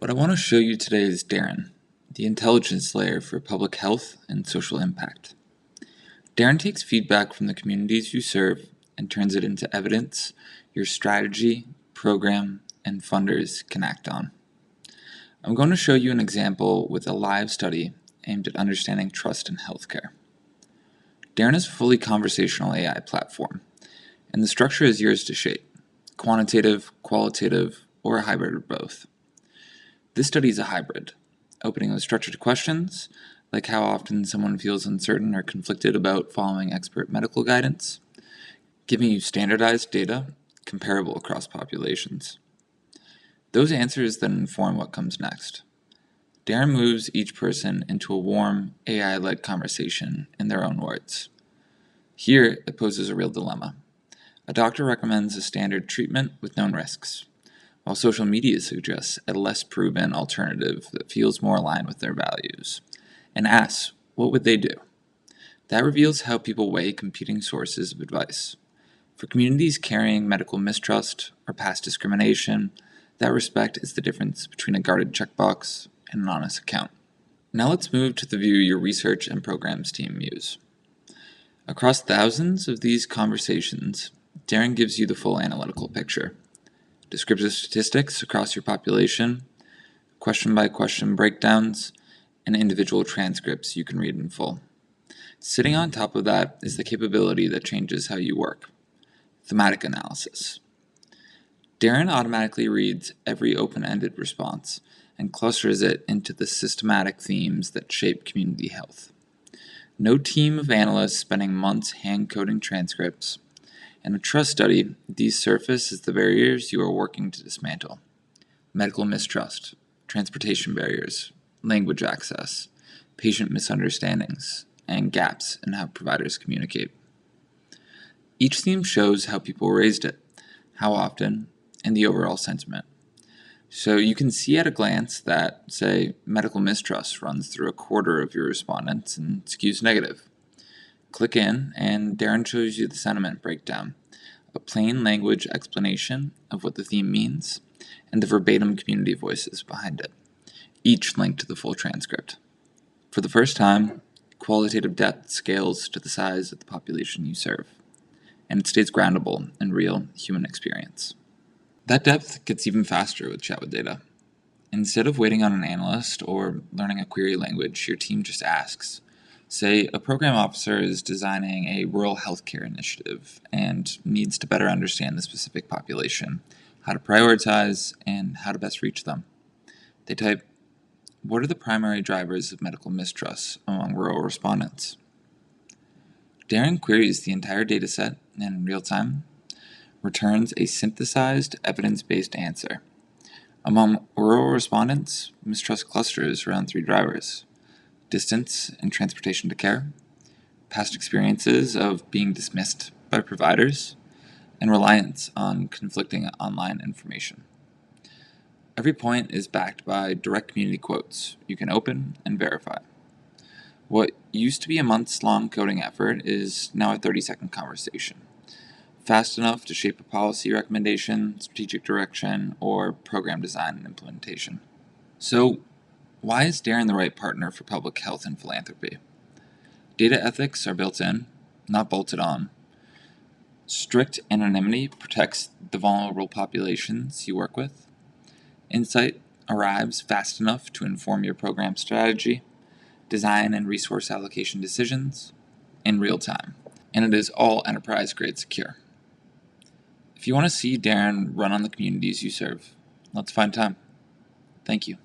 What I want to show you today is Derin, the intelligence layer for public health and social impact. Derin takes feedback from the communities you serve and turns it into evidence your strategy, program, and funders can act on. I'm going to show you an example with a live study aimed at understanding trust in healthcare. Derin is a fully conversational AI platform, and the structure is yours to shape: quantitative, qualitative, or a hybrid of both. This study is a hybrid, opening with structured questions, like how often someone feels uncertain or conflicted about following expert medical guidance, giving you standardized data comparable across populations. Those answers then inform what comes next. Derin moves each person into a warm, AI-led conversation in their own words. Here, it poses a real dilemma. A doctor recommends a standard treatment with known risks, while social media suggests a less proven alternative that feels more aligned with their values, and asks, what would they do? That reveals how people weigh competing sources of advice. For communities carrying medical mistrust or past discrimination, that respect is the difference between a guarded checkbox and an honest account. Now let's move to the view your research and programs team use. Across thousands of these conversations, Derin gives you the full analytical picture. Descriptive statistics across your population, question-by-question breakdowns, and individual transcripts you can read in full. Sitting on top of that is the capability that changes how you work: thematic analysis. Derin automatically reads every open-ended response and clusters it into the systematic themes that shape community health. No team of analysts spending months hand-coding transcripts. In a trust study, these surface as the barriers you are working to dismantle: medical mistrust, transportation barriers, language access, patient misunderstandings, and gaps in how providers communicate. Each theme shows how people raised it, how often, and the overall sentiment. So you can see at a glance that, say, medical mistrust runs through a quarter of your respondents and skews negative. Click in, and Derin shows you the sentiment breakdown, a plain language explanation of what the theme means, and the verbatim community voices behind it, each linked to the full transcript. For the first time, qualitative depth scales to the size of the population you serve, and it stays groundable in real human experience. That depth gets even faster with Chat with Data. Instead of waiting on an analyst or learning a query language, your team just asks. Say a program officer is designing a rural healthcare initiative and needs to better understand the specific population, how to prioritize, and how to best reach them. They type, what are the primary drivers of medical mistrust among rural respondents? Derin queries the entire dataset and in real time returns a synthesized, evidence-based answer. Among rural respondents, mistrust clusters around 3 drivers: distance and transportation to care, past experiences of being dismissed by providers, and reliance on conflicting online information. Every point is backed by direct community quotes you can open and verify. What used to be a months-long coding effort is now a 30-second conversation, fast enough to shape a policy recommendation, strategic direction, or program design and implementation. So, why is Derin the right partner for public health and philanthropy? Data ethics are built in, not bolted on. Strict anonymity protects the vulnerable populations you work with. Insight arrives fast enough to inform your program strategy, design and resource allocation decisions in real time. And it is all enterprise-grade secure. If you want to see Derin run on the communities you serve, let's find time. Thank you.